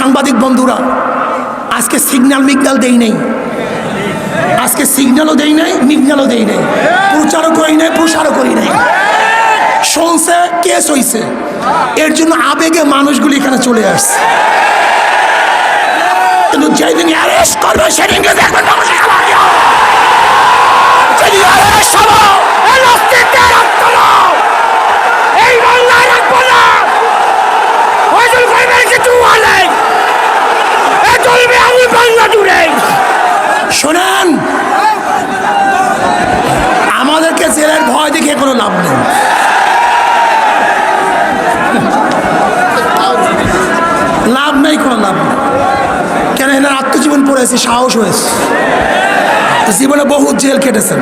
সাংবাদিক বন্ধুরা, আজকে মিগনাল দেই নেই, আজকে সিগন্যালও দেই নাই, মিগনালও দেই নাই, প্রচারও করি নাই, প্রসারও করি নাই। শুনছে, কেস হইছে, এর জন্য আবেগে মানুষগুলি এখানে চলে আসছে। কিন্তু যেদিন অ্যারেস্ট করবে সেদিনকে দেখবেন মানুষের শোনেন, আমাদেরকে জেলের ভয় দেখে কোনো লাভ নেই। লাভ নেই, কোনো লাভ নেই। কেন এনার আত্মজীবন পড়েছে, সাহস হয়েছে, জীবনে বহু জেল কেটেছেন,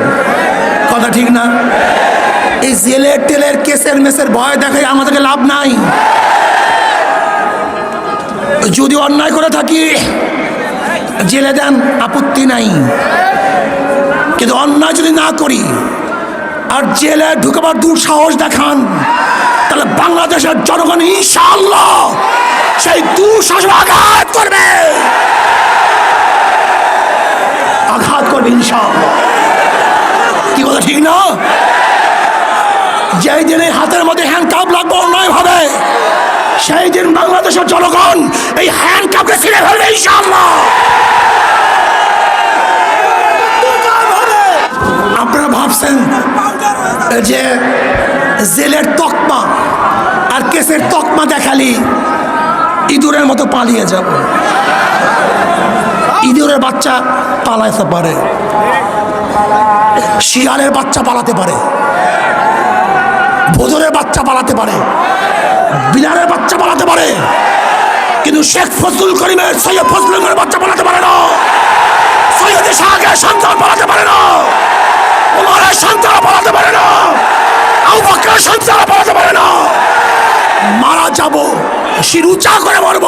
কথা ঠিক না? এই জেলের টেলের কেসের মেসের ভয় দেখায় আমাদেরকে লাভ নাই। যদি অন্যায় করে থাকি জেলে দেন, আপত্তি নাই, কিন্তু অন্যায় যদি না করি আর জেলে ঢুকবার দুঃসাহস দেখান, তাহলে বাংলাদেশের জনগণ ইনশাআল্লাহ সেই দুঃসাহস আঘাত করবে, আঘাত করবে ইনশাআল্লাহ। কি কথা ঠিক না? যেই দিন এই হাতের মধ্যে হ্যান্ডকাপ লাগবে অন্যায় ভাবে, সেই দিন বাংলাদেশের জনগণ এই হ্যান্ডকাপকে ছিঁড়ে ফেলবে ইনশাআল্লাহ। আপনারা ভাবছেন যে জেলের তকমা আর কেসের তকমা দেখালি ইঁদুরের মতো পালিয়ে যাব। ইঁদুরের বাচ্চা পালাতে পারে, শিয়ালের বাচ্চা পালাতে পারে, ভোজরের বাচ্চা পালাতে পারে, বিলারের বাচ্চা পালাতে পারে, কিন্তু শেখ ফজলুল করিমের সৈয়দ ফজলুল করিমের বাচ্চা পালাতে পারে না, সৈয়দ শাহের সন্তান পালাতে পারে না, ওমরের সন্তান পালাতে পারে না, আবু বকরের সন্তান পালাতে পারে না। মারা যাব, শির উঁচা করে মরব,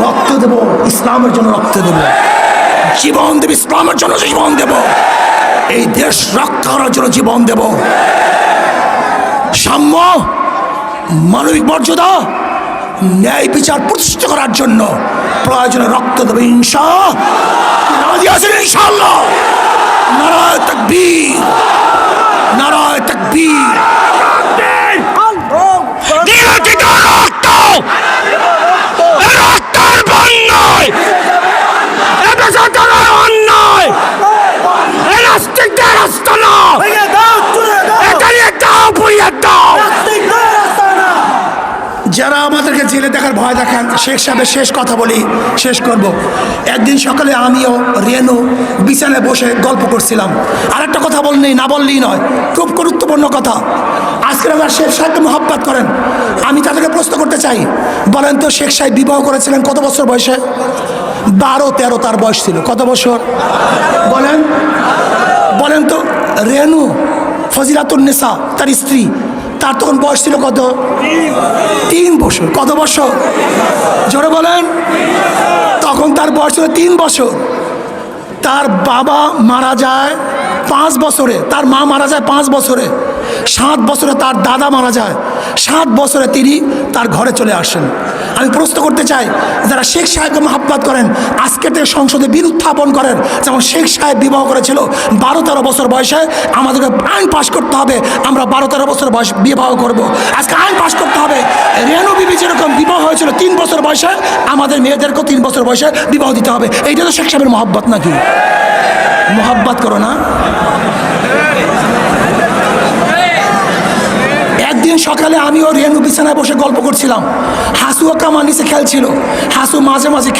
রক্ত দেব ইসলামের জন্য, রক্ত দেব, জীবন দেব ইসলামের জন্য, জীবন দেব, এই দেশ রক্ষা করার জন্য জীবন দেব। সাম্য, মানবিক মর্যাদা, ন্যায় বিচার প্রতিষ্ঠা করার জন্য প্রয়োজনে রক্ত দেবে ইনশাআল্লাহ। নারায়ে তাকবীর, নারায়ে তাকবীর। যারা আমাদেরকে জেলে দেখার ভয় দেখান, শেখ সাহেবের শেষ কথা বলি, শেষ করব। একদিন সকালে আমিও রেনু বিছানায় বসে গল্প করছিলাম। আর একটা কথা বললেই না, বললেই নয়, খুব গুরুত্বপূর্ণ কথা। আজকে যারা শেখ সাহেবকে মহব্বত করেন, আমি তাদেরকে প্রশ্ন করতে চাই, বলেন তো শেখ সাহেব বিবাহ করেছিলেন কত বছর বয়সে? 12-13 তার বয়স ছিল। কত বছর বলেন? বলেন তো। রেনু ফজিলাতুন্নেসা তার স্ত্রী, তার তখন বয়স ছিল কত? 3 বছর। কত বছর? জোরে বলেন। তখন তার বয়স ছিল 3 বছর। তার বাবা মারা যায় 5 বছরে, তার মা মারা যায় 5 বছরে, 7 বছরে তার দাদা মারা যায়, 7 বছরে তিনি তার ঘরে চলে আসেন। আমি প্রশ্ন করতে চাই, যারা শেখ সাহেবকে মহব্বত করেন, আজকে থেকে সংসদে বিল উত্থাপন করেন, যেমন শেখ সাহেব বিবাহ করেছিল 12-13 বছর বয়সে, আমাদেরকে আইন পাশ করতে হবে, আমরা 12-13 বছর বয়স বিবাহ করব। আজকে আইন পাশ করতে হবে, রেনু বিবি যেরকম বিবাহ হয়েছিল 3 বছর বয়সে, আমাদের মেয়েদেরকেও 3 বছর বয়সে বিবাহ দিতে হবে। এইটা তো শেখ সাহেবের মহব্বত নাকি? মহব্বত করো না? একদিন সকালে আমিও রেনু বিছানায় বসে গল্প করছিলাম। হাসুও কামার নিচে খেলছিল। হাসু মাঝে মাঝে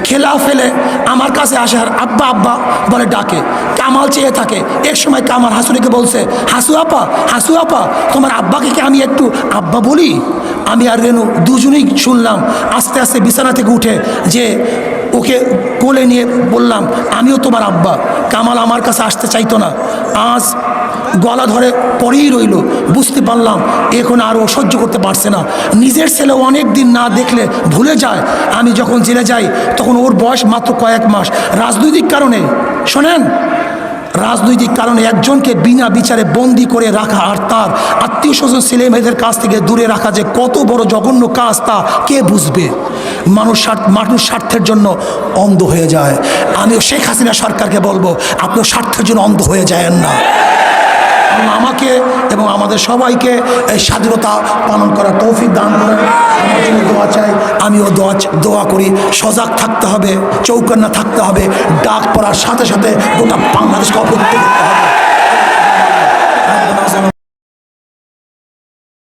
খেলা ফেলে আমার কাছে আসে আর আব্বা আব্বা বলে ডাকে। কামাল চেয়ে থাকে। এক সময় কামাল হাসুরিকে বলছে, হাসু আপা তোমার আব্বাকে কি আমি একটু আব্বা বলি? আমি আর রেনু দুজনেই শুনলাম। আস্তে আস্তে বিছানা থেকে উঠে যে ওকে কোলে নিয়ে বললাম, আমিও তোমার আব্বা। কামাল আমার কাছে আসতে চাইতো না, আজ গলা ধরে পড়েই রইল। বুঝতে পারলাম এখন আর ও সহ্য করতে পারছে না। নিজের ছেলে অনেক দিন না দেখলে ভুলে যায়। আমি যখন জেলে যাই তখন ওর বয়স মাত্র কয়েক মাস। রাজনৈতিক কারণে, শোনেন, রাজনৈতিক কারণে একজনকে বিনা বিচারে বন্দি করে রাখা আর তার আত্মীয় স্বজন ছেলে মেয়েদের কাছ থেকে দূরে রাখা যে কত বড় জঘন্য কাজ তা কে বুঝবে? মানুষ স্বার্থের জন্য অন্ধ হয়ে যায়। আমিও শেখ হাসিনা সরকারকে বলবো, আপনিও স্বার্থের জন্য অন্ধ হয়ে যায়েন না। আমাকে এবং আমাদের সবাইকে এই স্বাধীনতা পালন করার তৌফিক দান করেন। আমার জন্য দোয়া চাই, আমিও দোয়া করি। সজাগ থাকতে হবে, চৌকান্না থাকতে হবে। ডাক পড়ার সাথে সাথে গোটা বাংলাদেশকে অবরুদ্ধ করতে হবে।